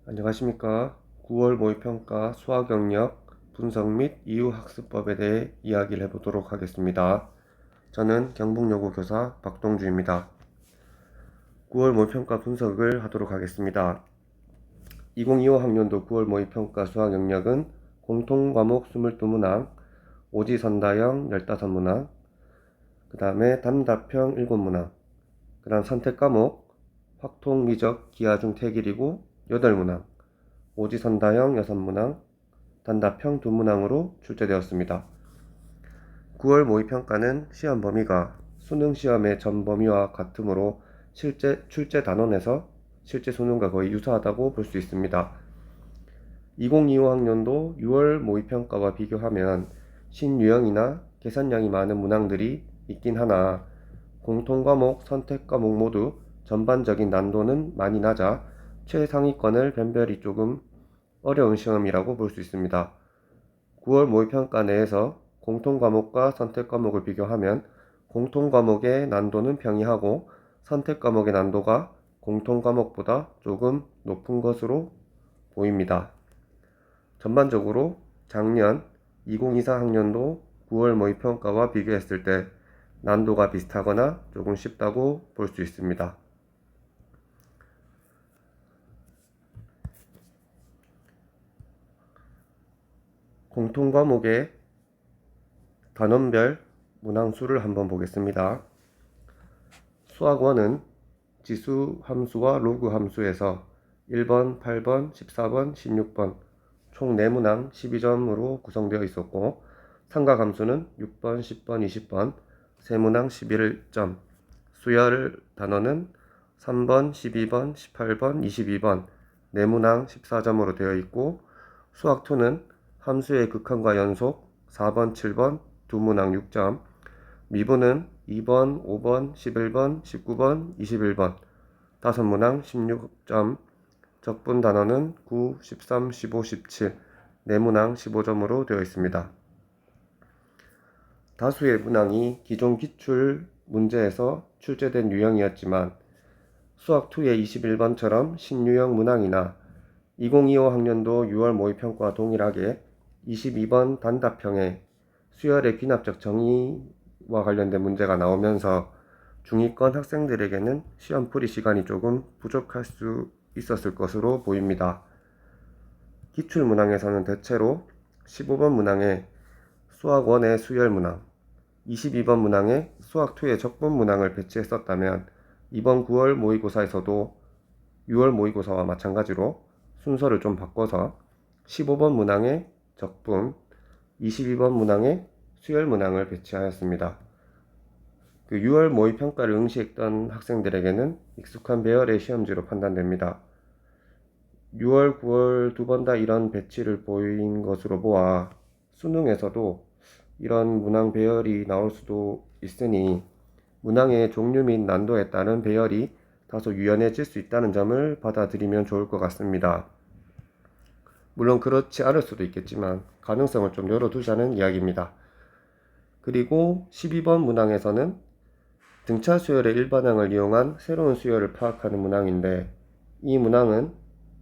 안녕하십니까. 9월 모의평가 수학 영역 분석 및 이유 학습법에 대해 이야기를 해보도록 하겠습니다. 저는 경북여고 교사 박동주입니다. 9월 모의평가 분석을 하도록 하겠습니다. 2025 학년도 9월 모의평가 수학 영역은 공통과목 22문항, 오지선다형 15문항, 그 다음에 단답형 7문항, 그 다음 선택과목 확통, 미적, 기하중, 태길이고 8문항, 오지선다형 6문항, 단답형 2문항으로 출제되었습니다. 9월 모의평가는 시험 범위가 수능 시험의 전 범위와 같으므로 실제 출제 단원에서 실제 수능과 거의 유사하다고 볼 수 있습니다. 2025 학년도 6월 모의평가와 비교하면 신유형이나 계산량이 많은 문항들이 있긴 하나 공통과목, 선택과목 모두 전반적인 난도는 많이 낮아 최상위권을 변별이 조금 어려운 시험이라고 볼 수 있습니다. 9월 모의평가 내에서 공통과목과 선택과목을 비교하면 공통과목의 난도는 평이하고 선택과목의 난도가 공통과목보다 조금 높은 것으로 보입니다. 전반적으로 작년 2024 학년도 9월 모의평가와 비교했을 때 난도가 비슷하거나 조금 쉽다고 볼 수 있습니다. 공통과목의 단원별 문항수를 한번 보겠습니다. 수학 1은 지수 함수와 로그 함수에서 1번, 8번, 14번, 16번 총 4문항 12점으로 구성되어 있었고 삼각함수는 6번, 10번, 20번 3문항 11점, 수열 단원은 3번, 12번, 18번, 22번 4문항 14점으로 되어 있고 수학 2는 함수의 극한과 연속 4번, 7번 2문항 6점, 미분은 2번, 5번, 11번, 19번, 21번 5문항 16점, 적분 단원은 9, 13, 15, 17 4문항 15점으로 되어 있습니다. 다수의 문항이 기존 기출 문제에서 출제된 유형이었지만 수학2의 21번처럼 신유형 문항이나 2025 학년도 6월 모의평가와 동일하게 22번 단답형의 수열의 귀납적 정의와 관련된 문제가 나오면서 중위권 학생들에게는 시험 풀이 시간이 조금 부족할 수 있었을 것으로 보입니다. 기출문항에서는 대체로 15번 문항에 수학 1의 수열 문항, 22번 문항에 수학 2의 적분 문항을 배치했었다면 이번 9월 모의고사에서도 6월 모의고사와 마찬가지로 순서를 좀 바꿔서 15번 문항에 적분, 22번 문항에 수열 문항을 배치하였습니다. 6월 모의평가를 응시했던 학생들에게는 익숙한 배열의 시험지로 판단됩니다. 6월, 9월 두 번 다 이런 배치를 보인 것으로 보아 수능에서도 이런 문항 배열이 나올 수도 있으니 문항의 종류 및 난도에 따른 배열이 다소 유연해질 수 있다는 점을 받아들이면 좋을 것 같습니다. 물론 그렇지 않을 수도 있겠지만 가능성을 좀 열어두자는 이야기입니다. 그리고 12번 문항에서는 등차 수열의 일반항을 이용한 새로운 수열을 파악하는 문항인데 이 문항은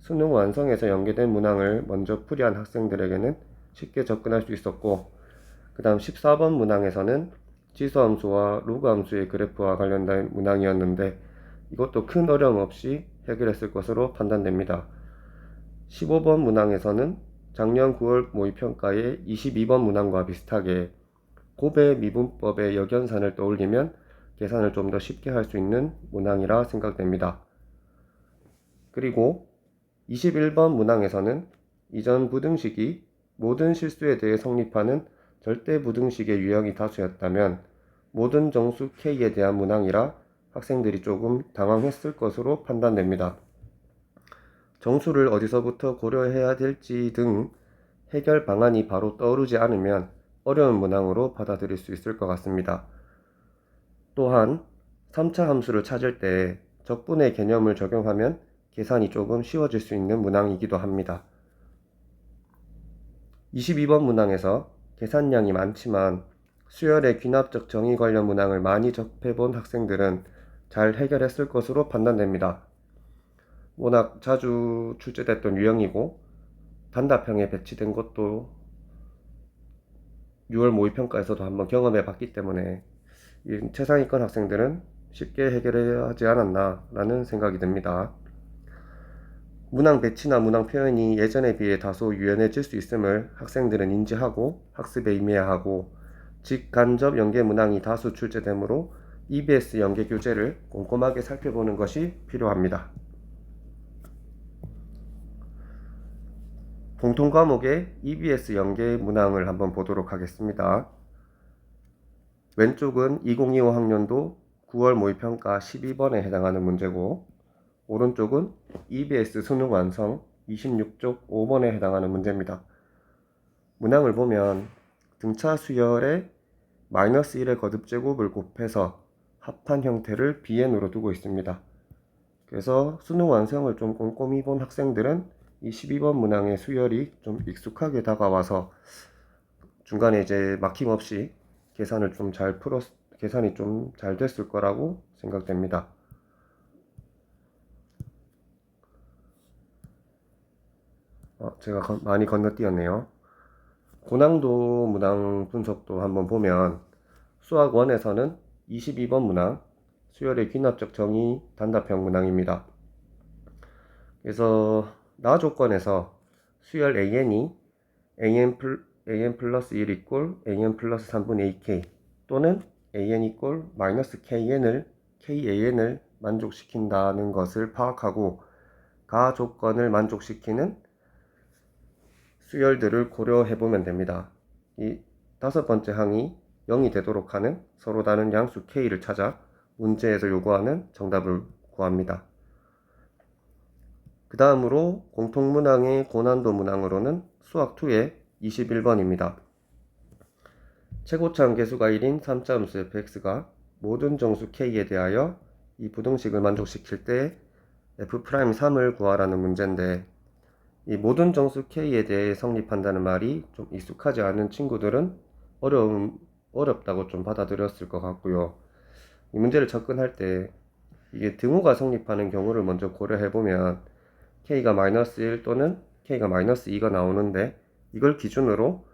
수능 완성에서 연계된 문항을 먼저 풀이한 학생들에게는 쉽게 접근할 수 있었고 그 다음 14번 문항에서는 지수함수와 로그함수의 그래프와 관련된 문항이었는데 이것도 큰 어려움 없이 해결했을 것으로 판단됩니다. 15번 문항에서는 작년 9월 모의평가의 22번 문항과 비슷하게 곱의 미분법의 역연산을 떠올리면 계산을 좀 더 쉽게 할 수 있는 문항이라 생각됩니다. 그리고 21번 문항에서는 이전 부등식이 모든 실수에 대해 성립하는 절대 부등식의 유형이 다수였다면 모든 정수 K에 대한 문항이라 학생들이 조금 당황했을 것으로 판단됩니다. 정수를 어디서부터 고려해야 될지 등 해결 방안이 바로 떠오르지 않으면 어려운 문항으로 받아들일 수 있을 것 같습니다. 또한 3차 함수를 찾을 때 적분의 개념을 적용하면 계산이 조금 쉬워질 수 있는 문항이기도 합니다. 22번 문항에서 계산량이 많지만 수열의 귀납적 정의 관련 문항을 많이 접해본 학생들은 잘 해결했을 것으로 판단됩니다. 워낙 자주 출제됐던 유형이고 단답형에 배치된 것도 6월 모의평가에서도 한번 경험해 봤기 때문에 이 최상위권 학생들은 쉽게 해결하지 않았나 라는 생각이 듭니다. 문항 배치나 문항 표현이 예전에 비해 다소 유연해질 수 있음을 학생들은 인지하고 학습에 임해야 하고, 직간접 연계 문항이 다수 출제되므로 EBS 연계 교재를 꼼꼼하게 살펴보는 것이 필요합니다. 공통 과목의 EBS 연계 문항을 한번 보도록 하겠습니다. 왼쪽은 2025 학년도 9월 모의평가 12번에 해당하는 문제고, 오른쪽은 EBS 수능 완성 26쪽 5번에 해당하는 문제입니다. 문항을 보면 등차 수열에 -1의 거듭제곱을 곱해서 합한 형태를 BN으로 두고 있습니다. 그래서 수능 완성을 좀 꼼꼼히 본 학생들은 이 12번 문항의 수열이 좀 익숙하게 다가와서 중간에 이제 막힘없이 계산이 좀 잘 됐을 거라고 생각됩니다. 제가 많이 건너뛰었네요. 고난도 문항 분석도 한번 보면 수학 1에서는 22번 문항 수열의 귀납적 정의 단답형 문항입니다. 그래서 나 조건에서 수열 AN이 AN 플러스 1 이꼴 AN 플러스 3분의 2K 또는 AN 이꼴 마이너스 KAN을 만족시킨다는 것을 파악하고 가 조건을 만족시키는 수열들을 고려해 보면 됩니다. 이 5번째 항이 0이 되도록 하는 서로 다른 양수 K를 찾아 문제에서 요구하는 정답을 구합니다. 그 다음으로 공통문항의 고난도 문항으로는 수학2의 21번입니다. 최고차 함계수가 1인 3자함수 fx가 모든 정수 k에 대하여 이 부등식을 만족시킬 때 f'3을 구하라는 문제인데, 이 모든 정수 k에 대해 성립한다는 말이 좀 익숙하지 않은 친구들은 어렵다고 좀 받아들였을 것 같고요. 이 문제를 접근할 때 이게 등호가 성립하는 경우를 먼저 고려해보면 k가 -1 또는 k가 -2가 나오는데, 이걸 기준으로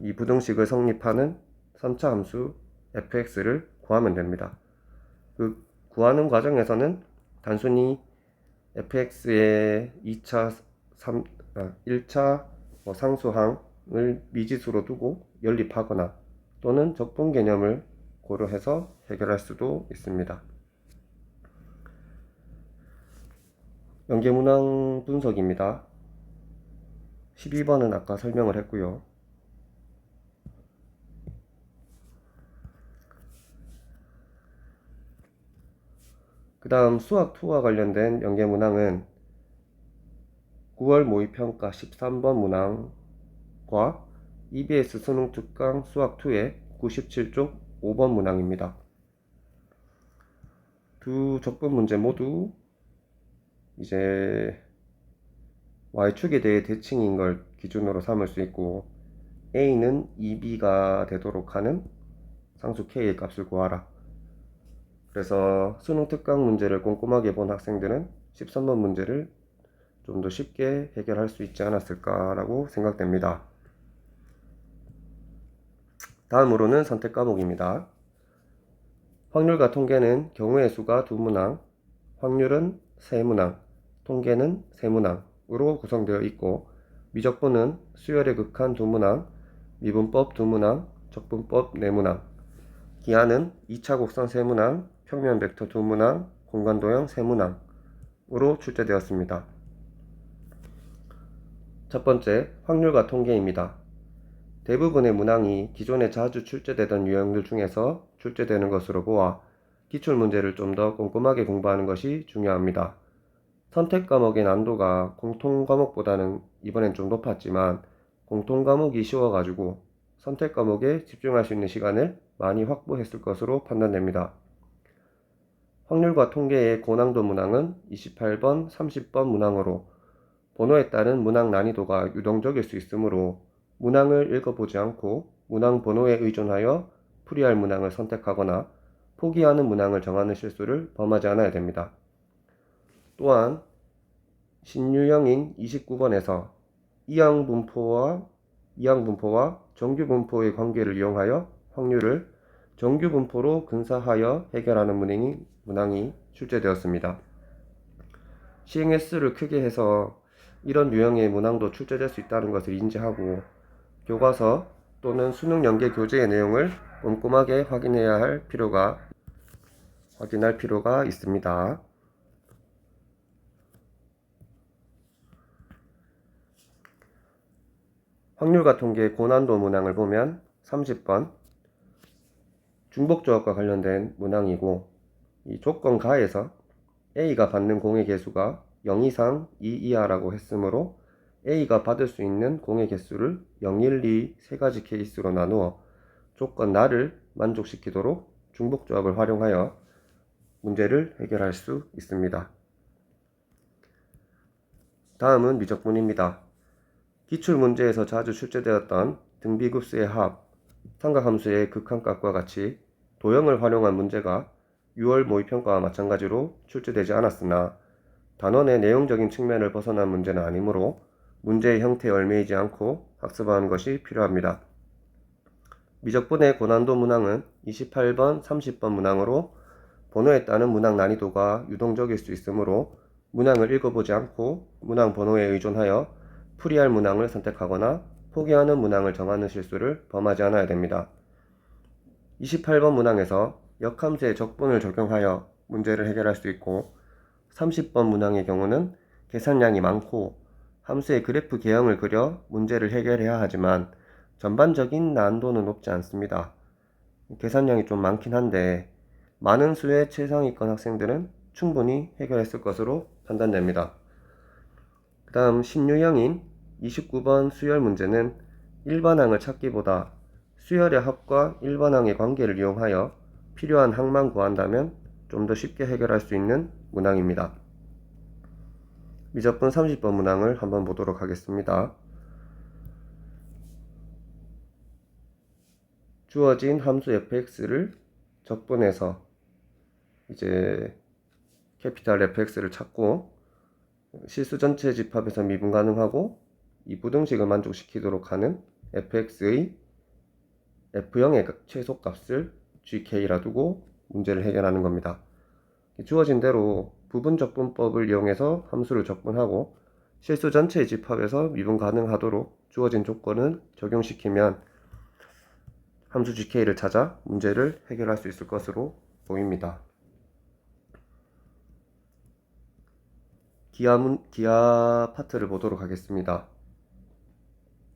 이 부등식을 성립하는 3차 함수 fx를 구하면 됩니다. 그 구하는 과정에서는 단순히 fx의 1차 상수항을 미지수로 두고 연립하거나 또는 적분 개념을 고려해서 해결할 수도 있습니다. 연계문항 분석입니다. 12번은 아까 설명을 했고요. 그 다음 수학2와 관련된 연계문항은 9월 모의평가 13번 문항과 EBS 수능 특강 수학2의 97쪽 5번 문항입니다. 두 적분 문제 모두 이제 y축에 대해 대칭인 걸 기준으로 삼을 수 있고, a는 2b가 되도록 하는 상수 k의 값을 구하라. 그래서 수능 특강 문제를 꼼꼼하게 본 학생들은 13번 문제를 좀 더 쉽게 해결할 수 있지 않았을까라고 생각됩니다. 다음으로는 선택 과목입니다. 확률과 통계는 경우의 수가 2문항, 확률은 3문항, 통계는 3문항으로 구성되어 있고, 미적분은 수열의 극한 2문항, 미분법 2문항, 적분법 4문항, 기하는 2차 곡선 3문항, 평면 벡터 2문항, 공간도형 3문항으로 출제되었습니다. 첫 번째, 확률과 통계입니다. 대부분의 문항이 기존에 자주 출제되던 유형들 중에서 출제되는 것으로 보아 기출문제를 좀 더 꼼꼼하게 공부하는 것이 중요합니다. 선택 과목의 난도가 공통 과목보다는 이번엔 좀 높았지만 공통 과목이 쉬워가지고 선택 과목에 집중할 수 있는 시간을 많이 확보했을 것으로 판단됩니다. 확률과 통계의 고난도 문항은 28번, 30번 문항으로 번호에 따른 문항 난이도가 유동적일 수 있으므로 문항을 읽어보지 않고 문항 번호에 의존하여 풀이할 문항을 선택하거나 포기하는 문항을 정하는 실수를 범하지 않아야 됩니다. 또한 신유형인 29번에서 이항분포와 정규분포의 관계를 이용하여 확률을 정규분포로 근사하여 해결하는 문항이 출제되었습니다. 시행 횟수를 크게 해서 이런 유형의 문항도 출제될 수 있다는 것을 인지하고 교과서 또는 수능 연계 교재의 내용을 꼼꼼하게 확인할 필요가 있습니다. 확률과 통계 고난도 문항을 보면 30번 중복조합과 관련된 문항이고, 이 조건 가에서 A가 받는 공의 개수가 0 이상 2 이하라고 했으므로 A가 받을 수 있는 공의 개수를 0, 1, 2 세 가지 케이스로 나누어 조건 나를 만족시키도록 중복조합을 활용하여 문제를 해결할 수 있습니다. 다음은 미적분입니다. 기출문제에서 자주 출제되었던 등비급수의 합, 삼각함수의 극한값과 같이 도형을 활용한 문제가 6월 모의평가와 마찬가지로 출제되지 않았으나 단원의 내용적인 측면을 벗어난 문제는 아니므로 문제의 형태에 얽매이지 않고 학습하는 것이 필요합니다. 미적분의 고난도 문항은 28번, 30번 문항으로 번호에 따른 문항 난이도가 유동적일 수 있으므로 문항을 읽어보지 않고 문항 번호에 의존하여 풀이할 문항을 선택하거나 포기하는 문항을 정하는 실수를 범하지 않아야 됩니다. 28번 문항에서 역함수의 적분을 적용하여 문제를 해결할 수 있고, 30번 문항의 경우는 계산량이 많고 함수의 그래프 개형을 그려 문제를 해결해야 하지만 전반적인 난도는 높지 않습니다. 계산량이 좀 많긴 한데 많은 수의 최상위권 학생들은 충분히 해결했을 것으로 판단됩니다. 그 다음 신유형인 29번 수열 문제는 일반항을 찾기보다 수열의 합과 일반항의 관계를 이용하여 필요한 항만 구한다면 좀 더 쉽게 해결할 수 있는 문항입니다. 미적분 30번 문항을 한번 보도록 하겠습니다. 주어진 함수 fx를 적분해서 이제 캐피탈 fx를 찾고 실수 전체 집합에서 미분 가능하고 이 부등식을 만족시키도록 하는 fx의 f형의 최소값을 gk라 두고 문제를 해결하는 겁니다. 주어진 대로 부분적분법을 이용해서 함수를 적분하고 실수 전체의 집합에서 미분 가능하도록 주어진 조건을 적용시키면 함수 gk를 찾아 문제를 해결할 수 있을 것으로 보입니다. 기하 파트를 보도록 하겠습니다.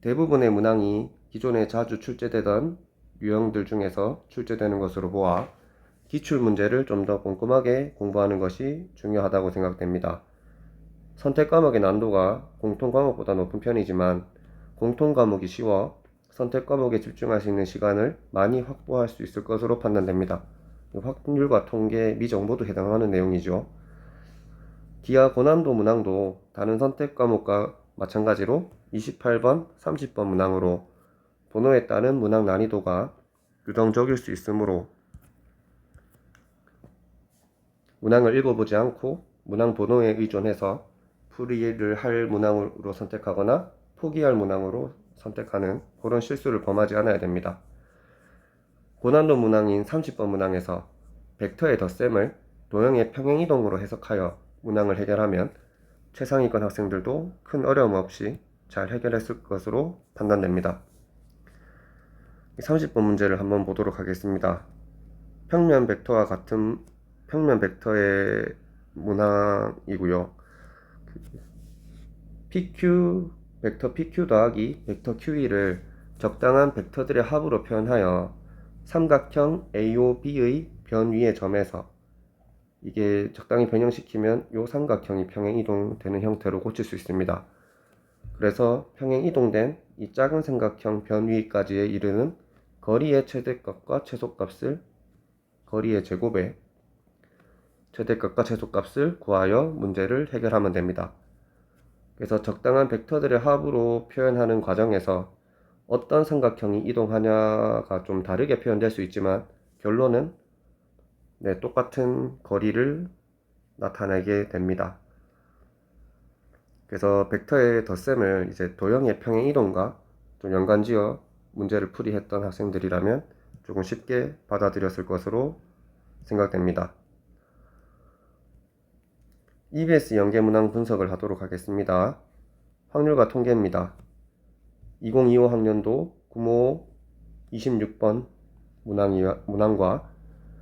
대부분의 문항이 기존에 자주 출제되던 유형들 중에서 출제되는 것으로 보아 기출문제를 좀 더 꼼꼼하게 공부하는 것이 중요하다고 생각됩니다. 선택과목의 난도가 공통과목보다 높은 편이지만 공통과목이 쉬워 선택과목에 집중할 수 있는 시간을 많이 확보할 수 있을 것으로 판단됩니다. 확률과 통계, 미적 모두 해당하는 내용이죠. 기하 고난도 문항도 다른 선택과목과 마찬가지로 28번, 30번 문항으로 번호에 따른 문항 난이도가 유동적일 수 있으므로 문항을 읽어보지 않고 문항 번호에 의존해서 풀이를 할 문항으로 선택하거나 포기할 문항으로 선택하는 그런 실수를 범하지 않아야 됩니다. 고난도 문항인 30번 문항에서 벡터의 덧셈을 도형의 평행이동으로 해석하여 문항을 해결하면 최상위권 학생들도 큰 어려움 없이 잘 해결했을 것으로 판단됩니다. 30번 문제를 한번 보도록 하겠습니다. 평면 벡터와 같은 평면 벡터의 문항이고요. PQ, 벡터 PQ 더하기 벡터 QE를 적당한 벡터들의 합으로 표현하여 삼각형 AOB의 변 위의 점에서 이게 적당히 변형시키면 이 삼각형이 평행 이동되는 형태로 고칠 수 있습니다. 그래서 평행 이동된 이 작은 삼각형 변 위까지에 이르는 거리의 최대값과 최소값을 거리의 제곱에 최대값과 최소값을 구하여 문제를 해결하면 됩니다. 그래서 적당한 벡터들의 합으로 표현하는 과정에서 어떤 삼각형이 이동하냐가 좀 다르게 표현될 수 있지만 결론은 똑같은 거리를 나타내게 됩니다. 그래서 벡터의 덧셈을 이제 도형의 평행 이동과 좀 연관지어 문제를 풀이했던 학생들이라면 조금 쉽게 받아들였을 것으로 생각됩니다. EBS 연계 문항 분석을 하도록 하겠습니다. 확률과 통계입니다. 2025 학년도 구모 26번 문항과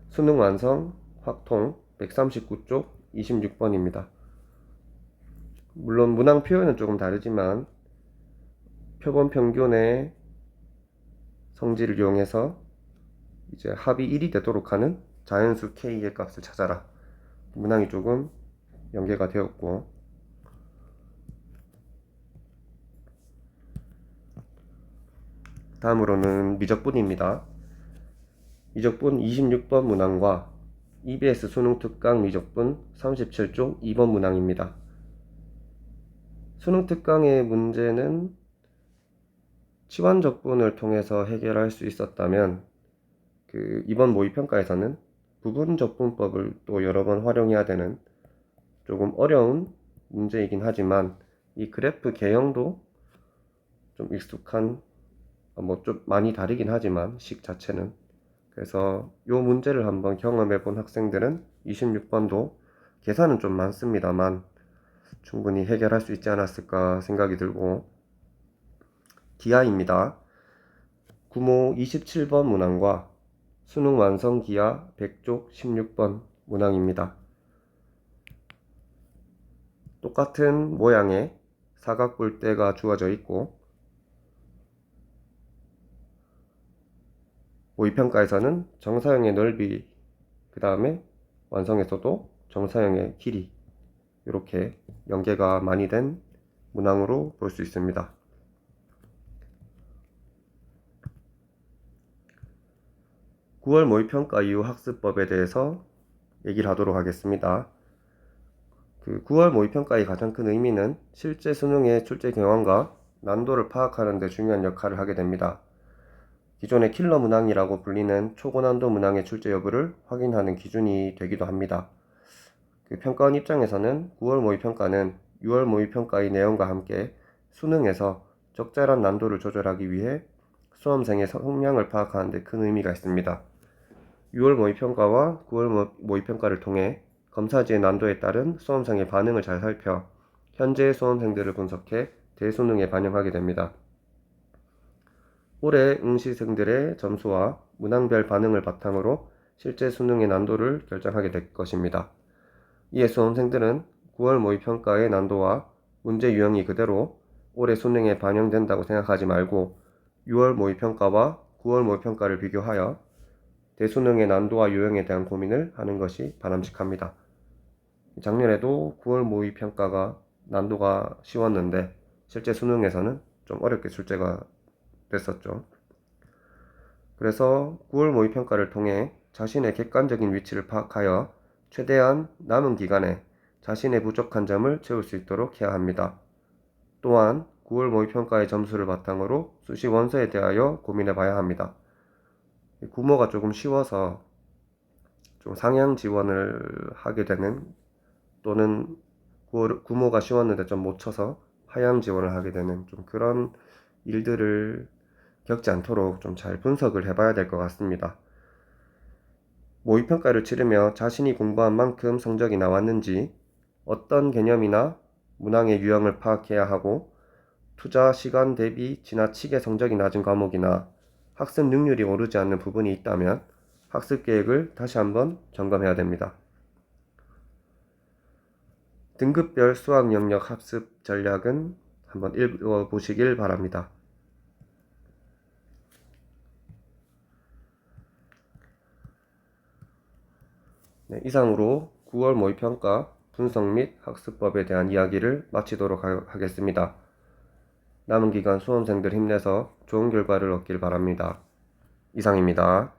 수능 완성 확통 139쪽 26번입니다. 물론 문항 표현은 조금 다르지만 표본 평균의 성질을 이용해서 이제 합이 1이 되도록 하는 자연수 K의 값을 찾아라. 문항이 조금 연계가 되었고, 다음으로는 미적분입니다. 미적분 26번 문항과 EBS 수능 특강 미적분 37쪽 2번 문항입니다. 수능 특강의 문제는 치환적분을 통해서 해결할 수 있었다면 이번 모의평가에서는 부분적분법을 또 여러 번 활용해야 되는 조금 어려운 문제이긴 하지만 이 그래프 개형도 좀 익숙한 좀 많이 다르긴 하지만 식 자체는 그래서 이 문제를 한번 경험해 본 학생들은 26번도 계산은 좀 많습니다만 충분히 해결할 수 있지 않았을까 생각이 들고, 기하입니다. 구모 27번 문항과 수능 완성 기하 100쪽 16번 문항입니다. 똑같은 모양의 사각뿔대가 주어져 있고 모의평가에서는 정사형의 넓이, 그 다음에 완성에서도 정사형의 길이, 이렇게 연계가 많이 된 문항으로 볼 수 있습니다. (9월) 모의평가 이후 학습법에 대해서 얘기를 하도록 하겠습니다. 9월 모의평가의 가장 큰 의미는 실제 수능의 출제 경황과 난도를 파악하는 데 중요한 역할을 하게 됩니다. 기존의 킬러 문항이라고 불리는 초고난도 문항의 출제 여부를 확인하는 기준이 되기도 합니다. 평가원 입장에서는 9월 모의평가는 6월 모의평가의 내용과 함께 수능에서 적절한 난도를 조절하기 위해 수험생의 성향을 파악하는 데 큰 의미가 있습니다. 6월 모의평가와 9월 모의평가를 통해 검사지의 난도에 따른 수험생의 반응을 잘 살펴 현재의 수험생들을 분석해 대수능에 반영하게 됩니다. 올해 응시생들의 점수와 문항별 반응을 바탕으로 실제 수능의 난도를 결정하게 될 것입니다. 이에 수험생들은 9월 모의평가의 난도와 문제 유형이 그대로 올해 수능에 반영된다고 생각하지 말고 6월 모의평가와 9월 모의평가를 비교하여 대수능의 난도와 유형에 대한 고민을 하는 것이 바람직합니다. 작년에도 9월 모의평가가 난도가 쉬웠는데 실제 수능에서는 좀 어렵게 출제가 됐었죠. 그래서 9월 모의평가를 통해 자신의 객관적인 위치를 파악하여 최대한 남은 기간에 자신의 부족한 점을 채울 수 있도록 해야 합니다. 또한 9월 모의평가의 점수를 바탕으로 수시 원서에 대하여 고민해 봐야 합니다. 구모가 조금 쉬워서 좀 상향 지원을 하게 되는, 또는 구모가 쉬웠는데 좀 못 쳐서 하향 지원을 하게 되는 좀 그런 일들을 겪지 않도록 좀 잘 분석을 해봐야 될 것 같습니다. 모의평가를 치르며 자신이 공부한 만큼 성적이 나왔는지, 어떤 개념이나 문항의 유형을 파악해야 하고, 투자 시간 대비 지나치게 성적이 낮은 과목이나 학습 능률이 오르지 않는 부분이 있다면 학습 계획을 다시 한번 점검해야 됩니다. 등급별 수학 영역 학습 전략은 한번 읽어보시길 바랍니다. 네, 이상으로 9월 모의평가 분석 및 학습법에 대한 이야기를 마치도록 하겠습니다. 남은 기간 수험생들 힘내서 좋은 결과를 얻길 바랍니다. 이상입니다.